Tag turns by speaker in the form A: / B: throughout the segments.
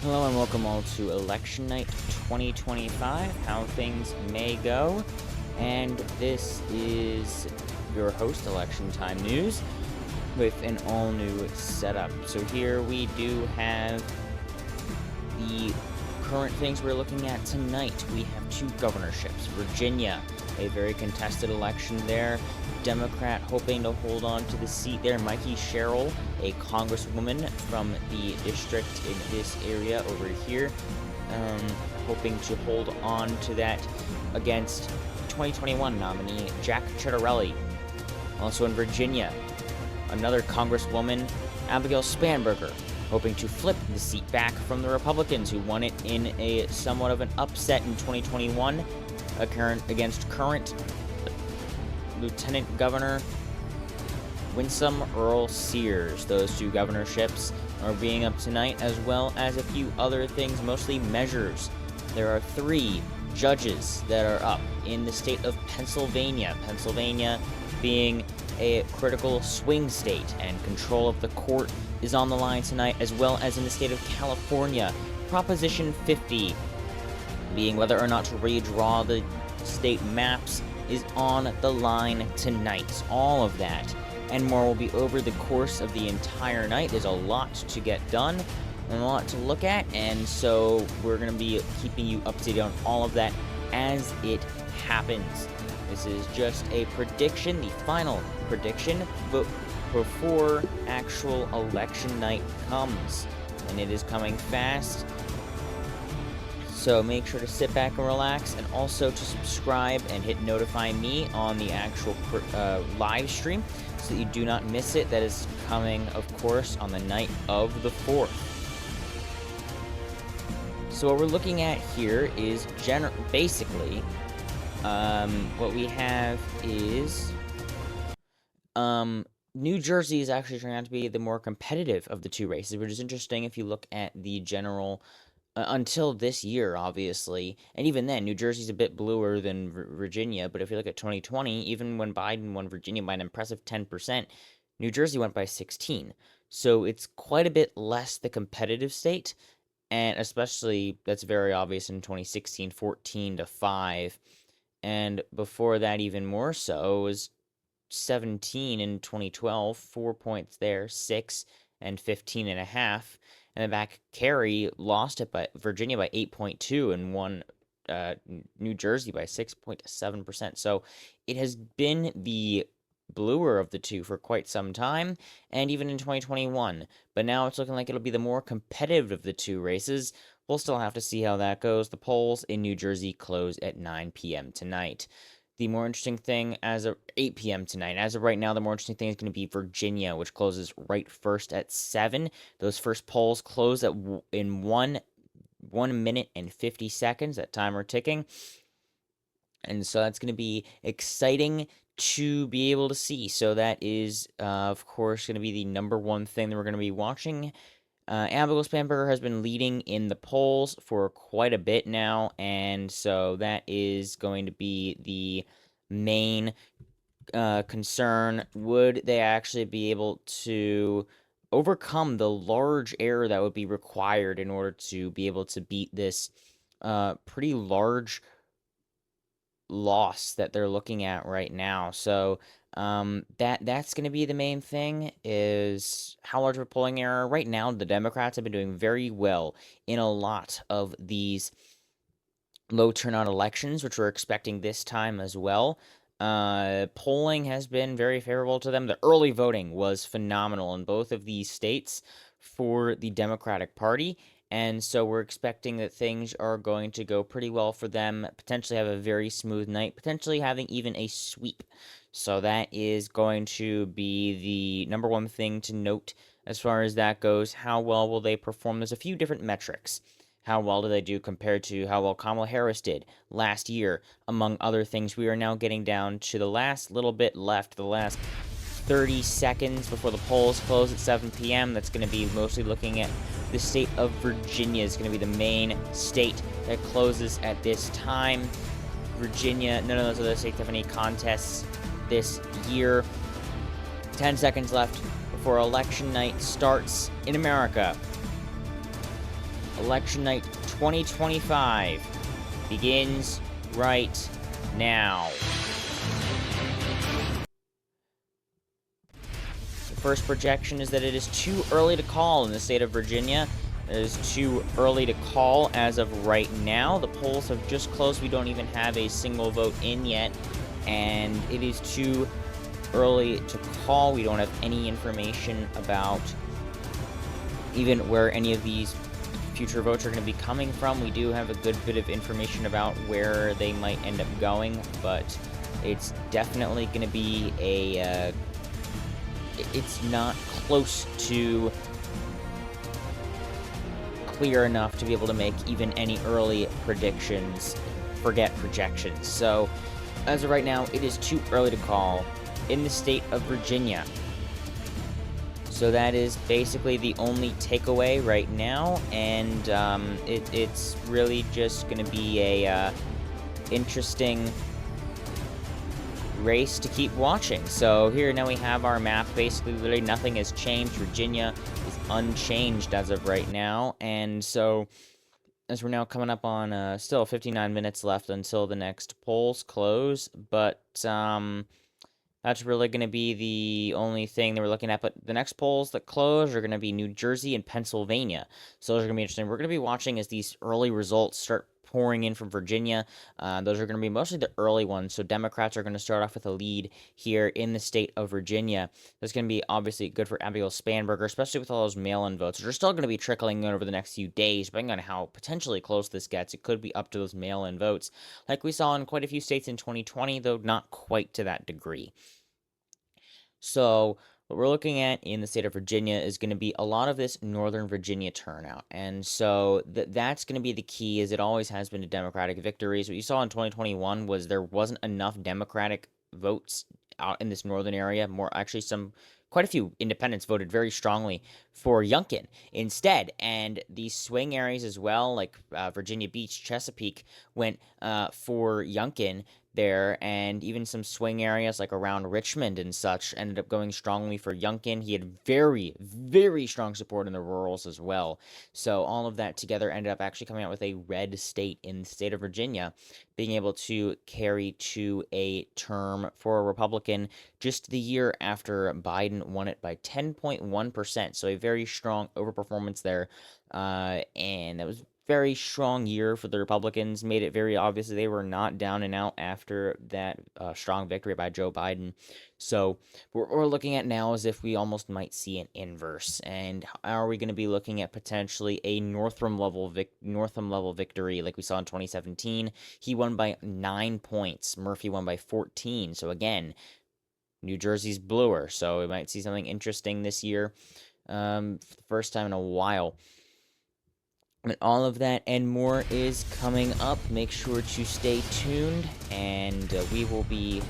A: Hello and welcome all to Election Night 2025, how things may go. And this is your host, Election Time News, with an all-new setup. So here we do have the current things we're looking at tonight. We have two governorships. Virginia, a very contested election there. Democrat hoping to hold on to the seat there. Mikey Sherrill, a congresswoman from the district in this area over here, hoping to hold on to that against 2021 nominee Jack Ciattarelli. Also in Virginia, another congresswoman, Abigail Spanberger, hoping to flip the seat back from the Republicans, who won it in a somewhat of an upset in 2021 against current Lieutenant Governor Winsome Earl Sears. Those two governorships are being up tonight, as well as a few other things, mostly measures. There are 3 judges that are up in the state of Pennsylvania. Pennsylvania being a critical swing state, and control of the court is on the line tonight, as well as in the state of California. Proposition 50, being whether or not to redraw the state maps, is on the line tonight. All of that and more will be over the course of the entire night. There's a lot to get done and a lot to look at, and so we're going to be keeping you up to date on all of that as it happens. This is just a prediction, the final prediction, but before actual election night comes, and it is coming fast. So make sure to sit back and relax, and also to subscribe and hit notify me on the actual live stream so that you do not miss it. That is coming, of course, on the night of the 4th. So what we're looking at here is basically what we have is New Jersey is actually turning out to be the more competitive of the two races, which is interesting if you look at the general until this year, obviously, and even then, New Jersey's a bit bluer than Virginia, but if you look at 2020, even when Biden won Virginia by an impressive 10%, New Jersey went by 16%. So it's quite a bit less the competitive state, and especially, that's very obvious in 2016, 14-5, and before that even more so, it was 17 in 2012, 4 points there, 6 and 15.5. And then back, Kerry lost it by Virginia by 8.2 and won New Jersey by 6.7%. So it has been the bluer of the two for quite some time, and even in 2021. But now it's looking like it'll be the more competitive of the two races. We'll still have to see how that goes. The polls in New Jersey close at 9 p.m. tonight. The more interesting thing as of 8 p.m. tonight. As of right now, the more interesting thing is going to be Virginia, which closes right first at 7. Those first polls close in 1 minute and 50 seconds, that timer ticking. And so that's going to be exciting to be able to see. So that is, of course, going to be the number one thing that we're going to be watching. Abigail Spanberger has been leading in the polls for quite a bit now, and so that is going to be the main concern. Would they actually be able to overcome the large error that would be required in order to be able to beat this pretty large loss that they're looking at right now? So that's going to be the main thing, is how large of a polling error. Right now, the Democrats have been doing very well in a lot of these low turnout elections, which we're expecting this time as well. Polling has been very favorable to them. The early voting was phenomenal in both of these states for the Democratic Party, and so we're expecting that things are going to go pretty well for them, potentially have a very smooth night, potentially having even a sweep. So that is going to be the number one thing to note as far as that goes. How well will they perform? There's a few different metrics. How well do they do compared to how well Kamala Harris did last year, among other things? We are now getting down to the last little bit left, the last 30 seconds before the polls close at 7 p.m. That's going to be mostly looking at the state of Virginia. Is going to be the main state that closes at this time. Virginia, none of those other states have any contests this year. 10 seconds left before election night starts in America. Election Night 2025 begins right now. The first projection is that it is too early to call in the state of Virginia. It is too early to call as of right now. The polls have just closed. We don't even have a single vote in yet, and it is too early to call. We don't have any information about even where any of these future votes are going to be coming from. We do have a good bit of information about where they might end up going, but it's definitely going to be a it's not close to clear enough to be able to make even any early predictions, forget projections. So as of right now, it is too early to call in the state of Virginia. So that is basically the only takeaway right now, and it's really just going to be a interesting race to keep watching. So here now we have our map. Basically, literally nothing has changed. Virginia is unchanged as of right now, and so as we're now coming up on still 59 minutes left until the next polls close, but that's really going to be the only thing that we're looking at. But the next polls that close are going to be New Jersey and Pennsylvania. So those are going to be interesting. We're going to be watching as these early results start pouring in from Virginia. Those are going to be mostly the early ones. So Democrats are going to start off with a lead here in the state of Virginia. That's going to be obviously good for Abigail Spanberger, especially with all those mail-in votes, which are still going to be trickling in over the next few days, depending on how potentially close this gets. It could be up to those mail-in votes, like we saw in quite a few states in 2020, though not quite to that degree. So what we're looking at in the state of Virginia is going to be a lot of this Northern Virginia turnout. And so that's going to be the key, as it always has been to Democratic victories. What you saw in 2021 was there wasn't enough Democratic votes out in this northern area. Quite a few independents voted very strongly for Youngkin instead. And these swing areas as well, like Virginia Beach, Chesapeake, went for Youngkin there, and even some swing areas like around Richmond and such ended up going strongly for Youngkin. He had very, very strong support in the rurals as well. So all of that together ended up actually coming out with a red state in the state of Virginia, being able to carry to a term for a Republican just the year after Biden won it by 10.1%. So a very strong overperformance there, and that was very strong year for the Republicans. Made it very obvious that they were not down and out after that strong victory by Joe Biden. So what we're looking at now is if we almost might see an inverse. And are we going to be looking at potentially a Northam level victory like we saw in 2017? He won by 9 points. Murphy won by 14. So again, New Jersey's bluer. So we might see something interesting this year for the first time in a while. And all of that and more is coming up. Make sure to stay tuned, and we will be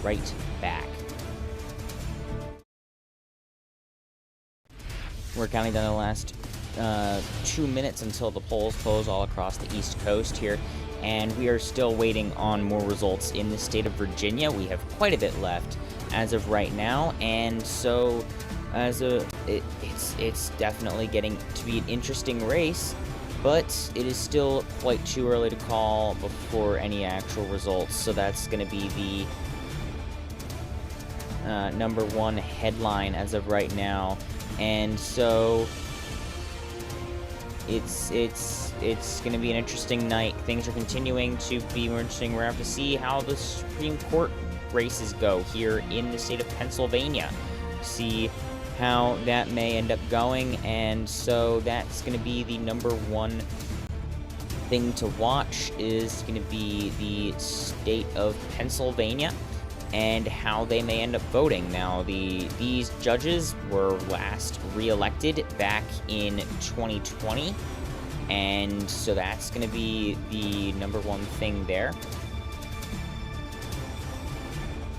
A: right back. We're counting down the last 2 minutes until the polls close all across the East Coast here, and we are still waiting on more results in the state of Virginia. We have quite a bit left as of right now, and so it's definitely getting to be an interesting race. But it is still quite too early to call before any actual results, so that's going to be the number one headline as of right now. And so it's going to be an interesting night. Things are continuing to be more interesting. We're going to have to see how the Supreme Court races go here in the state of Pennsylvania. See how that may end up going, and so that's going to be the number one thing to watch, is going to be the state of Pennsylvania and how they may end up voting. Now, these judges were last re-elected back in 2020, and so that's going to be the number one thing there.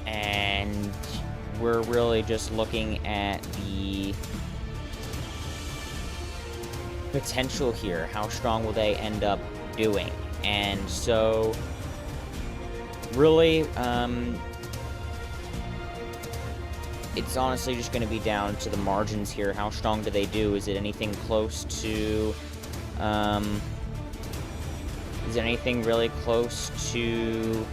A: And we're really just looking at the potential here. How strong will they end up doing? And so, really, it's honestly just going to be down to the margins here. How strong do they do? Is it anything close to Is there anything really close to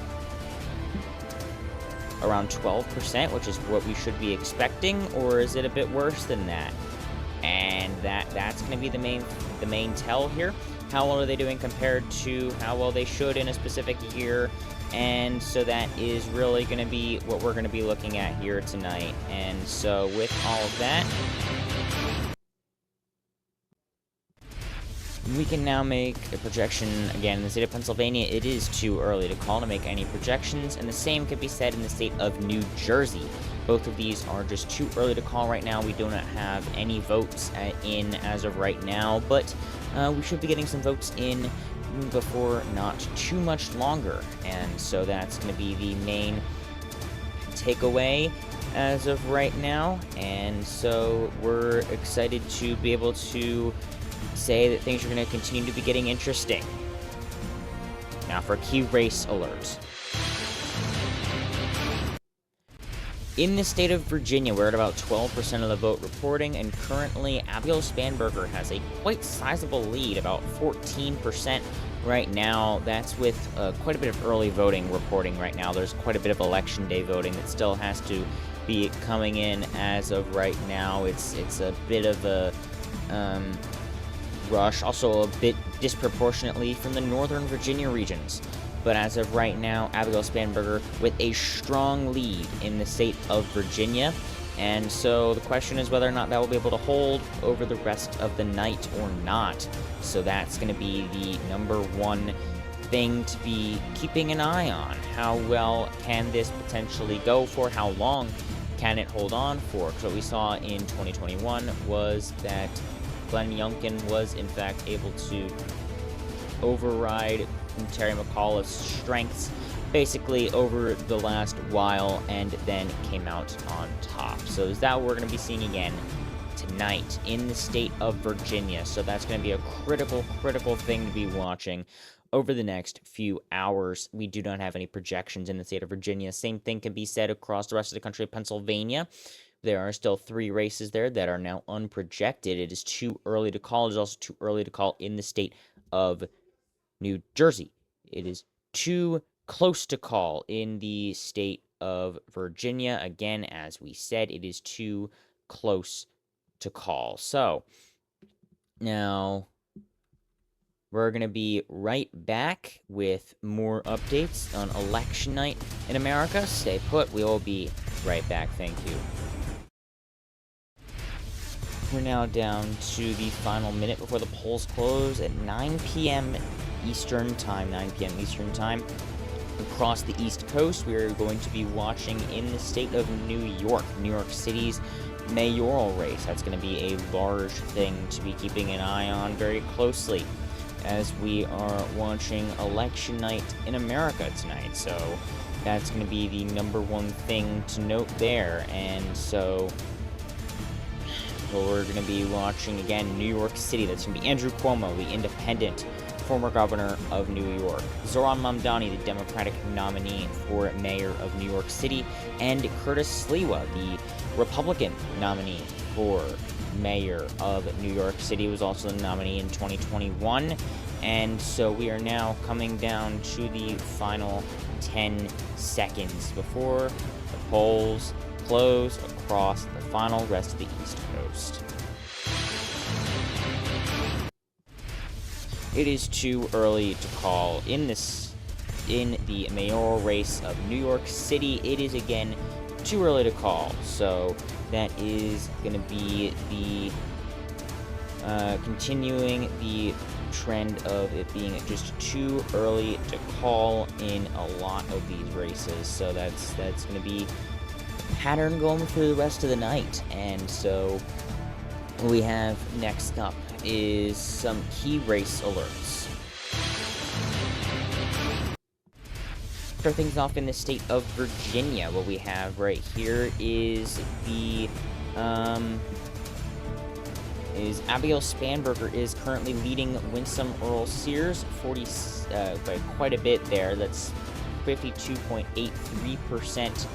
A: around 12%, which is what we should be expecting, or is it a bit worse than that? And that's going to be the main tell here. How well are they doing compared to how well they should in a specific year? And so that is really going to be what we're going to be looking at here tonight. And so with all of that, we can now make a projection. Again, in the state of Pennsylvania, it is too early to call to make any projections, and the same could be said in the state of New Jersey. Both of these are just too early to call right now. We do not have any votes in as of right now, but we should be getting some votes in before not too much longer, and so that's going to be the main takeaway as of right now, and so we're excited to be able to say that things are going to continue to be getting interesting. Now for key race alerts. In the state of Virginia, we're at about 12% of the vote reporting, and currently Abigail Spanberger has a quite sizable lead, about 14% right now. That's with quite a bit of early voting reporting right now. There's quite a bit of election day voting that still has to be coming in as of right now. It's a bit of a rush, also a bit disproportionately from the Northern Virginia regions. But as of right now, Abigail Spanberger with a strong lead in the state of Virginia. And so the question is whether or not that will be able to hold over the rest of the night or not. So that's going to be the number one thing to be keeping an eye on. How well can this potentially go for? How long can it hold on for? Because what we saw in 2021 was that Glenn Youngkin was, in fact, able to override Terry McAuliffe's strengths basically over the last while and then came out on top. So is that what we're going to be seeing again tonight in the state of Virginia? So that's going to be a critical thing to be watching over the next few hours. We do not have any projections in the state of Virginia. Same thing can be said across the rest of the country of Pennsylvania. There are still 3 races there that are now unprojected. It is too early to call. It is also too early to call in the state of New Jersey. It is too close to call in the state of Virginia. Again, as we said, it is too close to call. So, now we're going to be right back with more updates on election night in America. Stay put. We will be right back. Thank you. We're now down to the final minute before the polls close at 9 p.m. Eastern Time. 9 p.m. Eastern Time. Across the East Coast, we are going to be watching in the state of New York City's mayoral race. That's going to be a large thing to be keeping an eye on very closely as we are watching election night in America tonight. So that's going to be the number one thing to note there. And so we're going to be watching, again, New York City. That's going to be Andrew Cuomo, the independent former governor of New York, Zohran Mamdani, the Democratic nominee for mayor of New York City, and Curtis Sliwa, the Republican nominee for mayor of New York City, was also the nominee in 2021. And so we are now coming down to the final 10 seconds before the polls close across the final rest of the East Coast. It is too early to call in the mayoral race of New York City. It is, again, too early to call. So that is going to be the continuing the trend of it being just too early to call in a lot of these races. So that's going to be a pattern going through the rest of the night. And so what we have next up is some key race alerts. Start things off in the state of Virginia. What we have right here is the Abigail Spanberger is currently leading Winsome Earl Sears by quite a bit there. That's 52.83%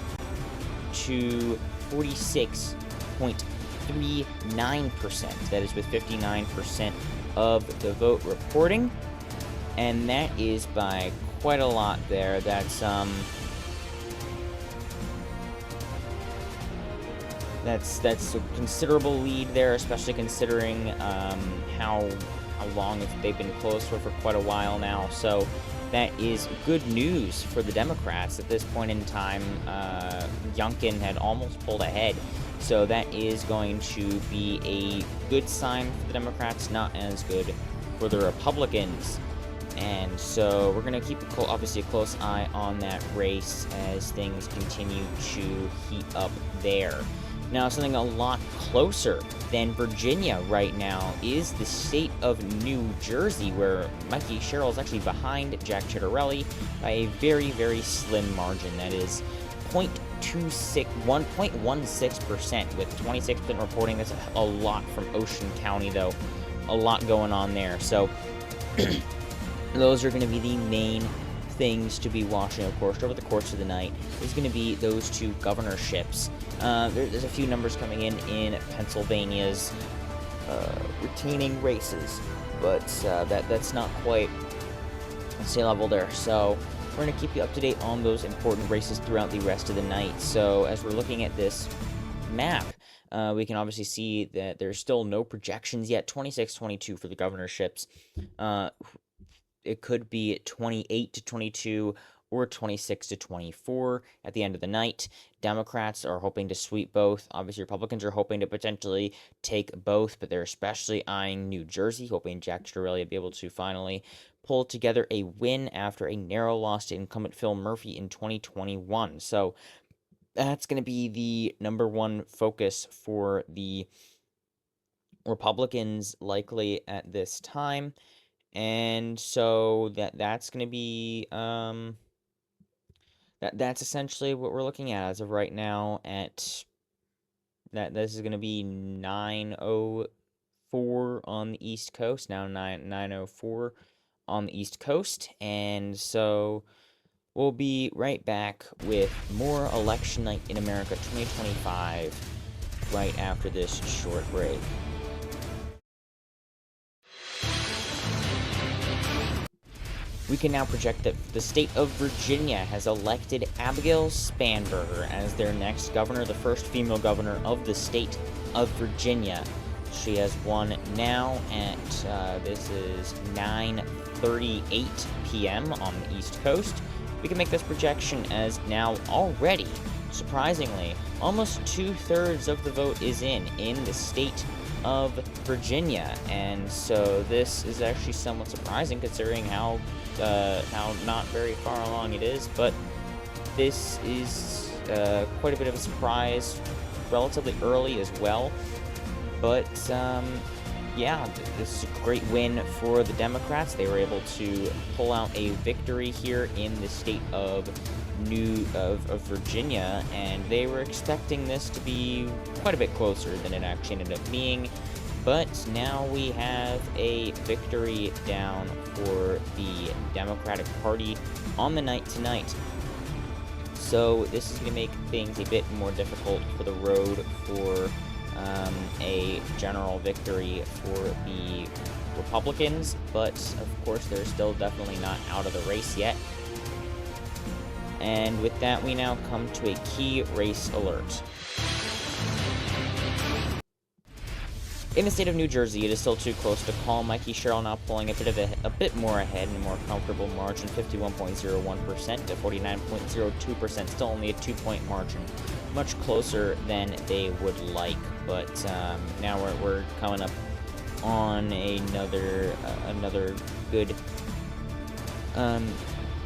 A: to 46.39%. That is with 59% of the vote reporting, and that is by quite a lot there. That's a considerable lead there, especially considering how long they've been close for quite a while now. So that is good news for the Democrats. At this point in time, Youngkin had almost pulled ahead. So that is going to be a good sign for the Democrats, not as good for the Republicans. And so we're going to keep, obviously, a close eye on that race as things continue to heat up there. Now, something a lot closer than Virginia right now is the state of New Jersey, where Mikey Sherrill is actually behind Jack Ciattarelli by a very, very slim margin. That is 1.16%, with 26% reporting. That's a lot from Ocean County, though. A lot going on there. So those are going to be the main things to be watching, of course, over the course of the night. Is going to be those two governorships. There's a few numbers coming in Pennsylvania's retaining races, but that's not quite the same level there. So we're going to keep you up to date on those important races throughout the rest of the night. So as we're looking at this map, we can obviously see that there's still no projections yet. 26-22 for the governorships. It could be 28-22 or 26-24 at the end of the night. Democrats are hoping to sweep both. Obviously, Republicans are hoping to potentially take both, but they're especially eyeing New Jersey, hoping Jack Ciattarelli will be able to finally pull together a win after a narrow loss to incumbent Phil Murphy in 2021. So that's going to be the number one focus for the Republicans likely at this time. And so that's going to be that's essentially what we're looking at as of right now. At that, this is going to be 9:04 on the East Coast now. 9:04 on the East Coast, and so we'll be right back with more Election Night in America 2025 right after this short break. We can now project that the state of Virginia has elected Abigail Spanberger as their next governor, the first female governor of the state of Virginia. She has won now at, this is 9:38 p.m. on the East Coast. We can make this projection as now already, surprisingly, almost 2/3 of the vote is in the state of Virginia. And so this is actually somewhat surprising considering how not very far along it is, but this is quite a bit of a surprise, relatively early as well. But yeah, this is a great win for the Democrats. They were able to pull out a victory here in the state of Virginia, and they were expecting this to be quite a bit closer than it actually ended up being. But now we have a victory down for the Democratic Party on the night tonight. So this is going to make things a bit more difficult for the road for a general victory for the Republicans. But of course, they're still definitely not out of the race yet. And with that, we now come to a key race alert. In the state of New Jersey, it is still too close to call. Mikey Sherrill now pulling a bit more ahead in a more comfortable margin, 51.01% to 49.02%, still only a 2-point margin, much closer than they would like. But now we're coming up on another good,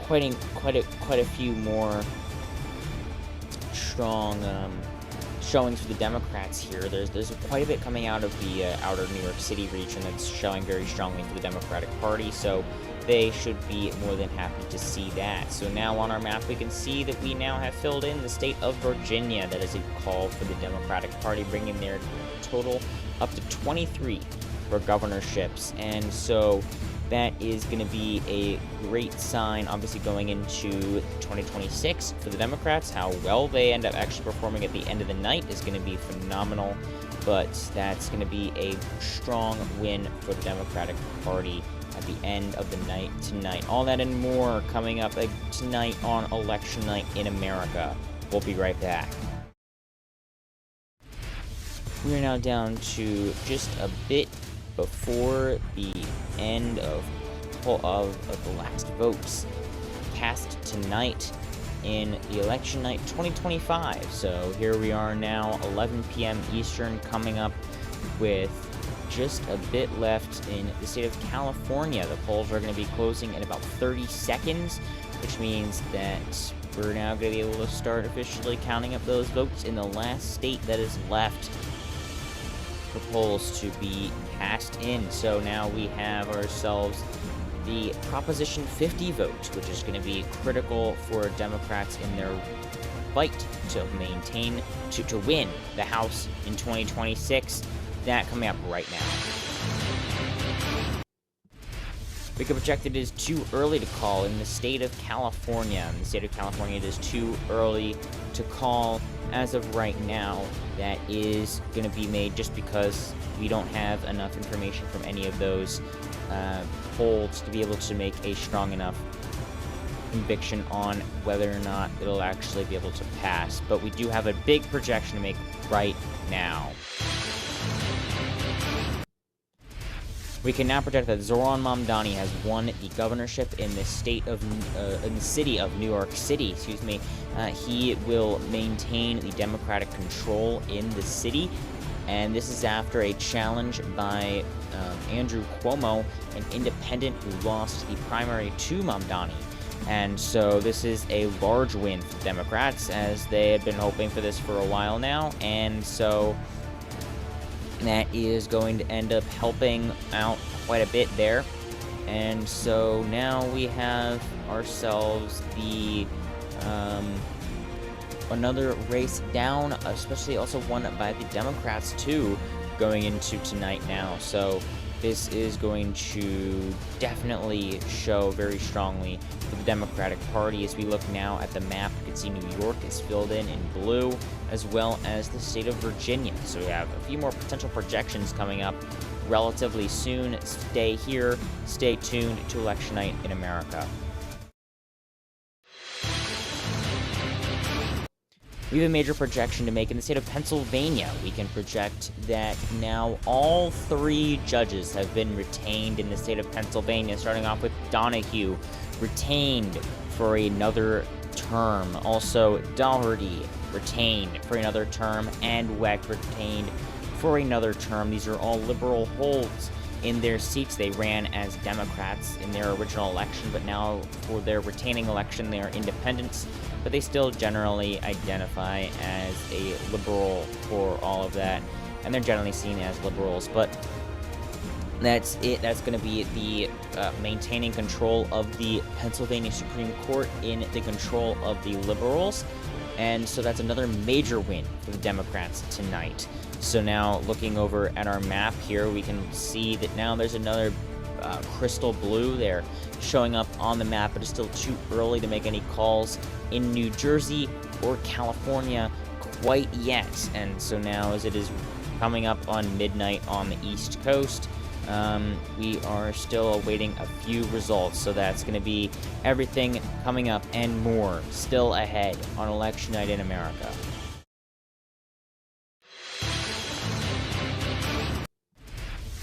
A: quite a few more strong showings for the Democrats here. There's quite a bit coming out of the outer New York City region that's showing very strongly for the Democratic Party, so they should be more than happy to see that. So now on our map, we can see that we now have filled in the state of Virginia. That is a call for the Democratic Party, bringing their total up to 23 for governorships. And so that is going to be a great sign, obviously, going into 2026 for the Democrats. How well they end up actually performing at the end of the night is going to be phenomenal. but that's going to be a strong win for the Democratic Party at the end of the night tonight. All that and more coming up tonight on Election Night in America. We'll be right back. We are now down to just a bit before the end of the last votes cast tonight in the election night 2025. So here we are now, 11 p.m. Eastern, coming up with just a bit left in the state of California. The polls are going to be closing in about 30 seconds, which means that we're now going to be able to start officially counting up those votes in the last state that is left for polls to be cast in. So now we have ourselves the Proposition 50 vote, which is going to be critical for Democrats in their fight to win the House in 2026. That coming up right now. We could project it is too early to call in the state of California. In the state of California, it is too early to call as of right now. That is going to be made just because we don't have enough information from any of those polls to be able to make a strong enough conviction on whether or not it'll actually be able to pass. But we do have a big projection to make right now. We can now project that Zohran Mamdani has won the governorship in the city of New York City. He will maintain the Democratic control in the city, and this is after a challenge by Andrew Cuomo, an independent who lost the primary to Mamdani. And so this is a large win for the Democrats, as they had been hoping for this for a while now, and so that is going to end up helping out quite a bit there. And so now we have ourselves the another race down, especially also won by the Democrats too, going into tonight now. So this is going to definitely show very strongly for the Democratic Party. As we look now at the map, you can see New York is filled in blue, as well as the state of Virginia. So we have a few more potential projections coming up relatively soon. Stay here, stay tuned to Election Night in America. We have a major projection to make in the state of Pennsylvania. We can project that now all 3 judges have been retained in the state of Pennsylvania, starting off with Donahue, retained for another term. Also, Daugherty, retained for another term, and Weck, retained for another term. These are all liberal holds in their seats. They ran as Democrats in their original election, but now for their retaining election, they are independents, but they still generally identify as a liberal for all of that, and they're generally seen as liberals. But that's it. That's going to be the maintaining control of the Pennsylvania Supreme Court in the control of the liberals, and so that's another major win for the Democrats tonight. So now, looking over at our map here, we can see that now there's another crystal blue there showing up on the map, but it's still too early to make any calls in New Jersey or California quite yet. And so now, as it is coming up on midnight on the East Coast, we are still awaiting a few results. So that's going to be everything coming up and more still ahead on Election Night in America.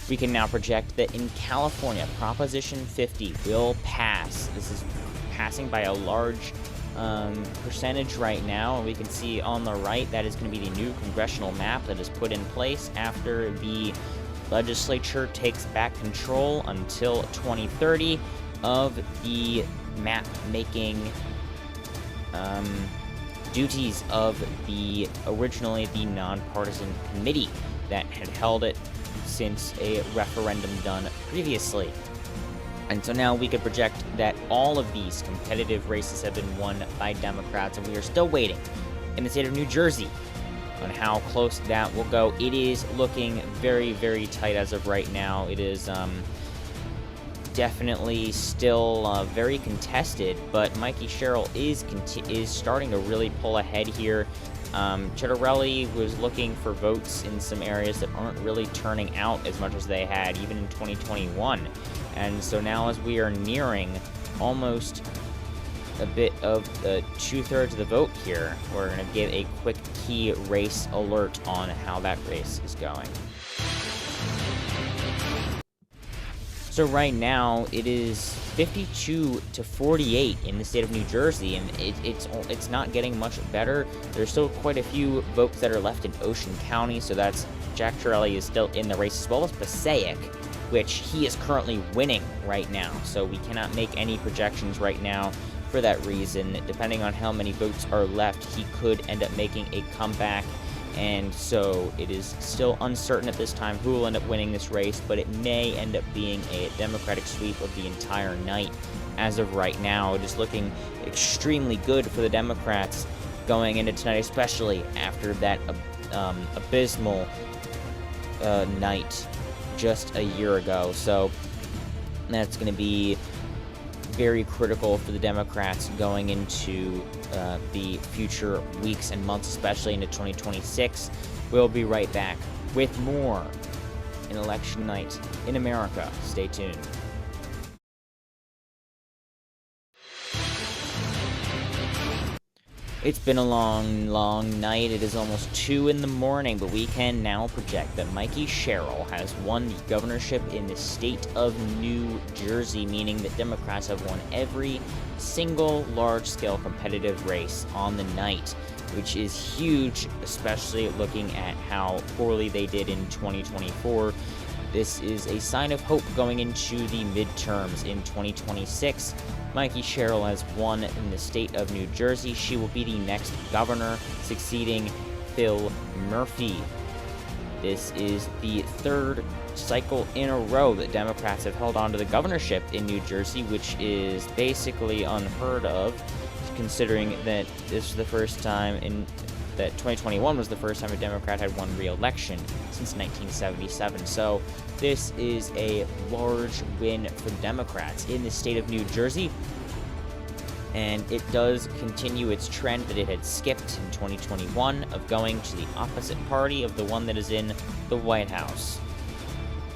A: We can now project that in California, Proposition 50 will pass. This is passing by a large percentage right now, and we can see on the right that is going to be the new congressional map that is put in place after the legislature takes back control until 2030 of the map-making duties of originally the nonpartisan committee that had held it since a referendum done previously. And so now we could project that all of these competitive races have been won by Democrats, and we are still waiting in the state of New Jersey on how close that will go. It is looking very, very tight as of right now. It is definitely still very contested, but Mikey Sherrill is starting to really pull ahead here Chitterelli was looking for votes in some areas that aren't really turning out as much as they had even in 2021. And so now, as we are nearing almost a bit of the 2/3 of the vote here, we're going to give a quick key race alert on how that race is going. So right now, it is 52-48 in the state of New Jersey, and it's not getting much better. There's still quite a few votes that are left in Ocean County, so that's Jack Chiarelli is still in the race, as well as Passaic, which he is currently winning right now. So we cannot make any projections right now for that reason. Depending on how many votes are left, he could end up making a comeback. And so it is still uncertain at this time who will end up winning this race, but it may end up being a Democratic sweep of the entire night. As of right now, it is looking extremely good for the Democrats going into tonight, especially after that abysmal night just a year ago. So that's going to be very critical for the Democrats going into the future weeks and months, especially into 2026. We'll be right back with more in Election Night in America. Stay tuned. It's been a long, long night. It is almost 2 in the morning, but we can now project that Mikey Sherrill has won the governorship in the state of New Jersey, meaning that Democrats have won every single large-scale competitive race on the night, which is huge, especially looking at how poorly they did in 2024. This is a sign of hope going into the midterms in 2026. Mikey Sherrill has won in the state of New Jersey. She will be the next governor, succeeding Phil Murphy. This is the third cycle in a row that Democrats have held on to the governorship in New Jersey, which is basically unheard of, considering that this was the first time that 2021 was the first time a Democrat had won re-election since 1977. So this is a large win for the Democrats in the state of New Jersey, and it does continue its trend that it had skipped in 2021 of going to the opposite party of the one that is in the White House.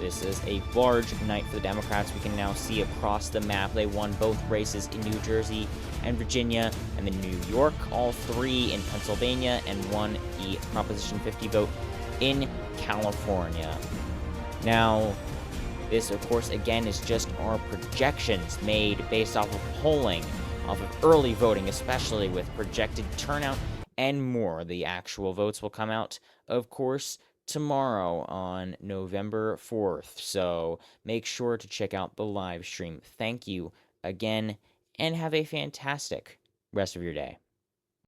A: This is a large night for the Democrats. We can now see across the map they won both races in New Jersey and Virginia, and then New York, all three in Pennsylvania, and won the Proposition 50 vote in California. Now, this, of course, again, is just our projections made based off of polling, off of early voting, especially with projected turnout and more. The actual votes will come out, of course, tomorrow on November 4th, so make sure to check out the live stream. Thank you again, and have a fantastic rest of your day.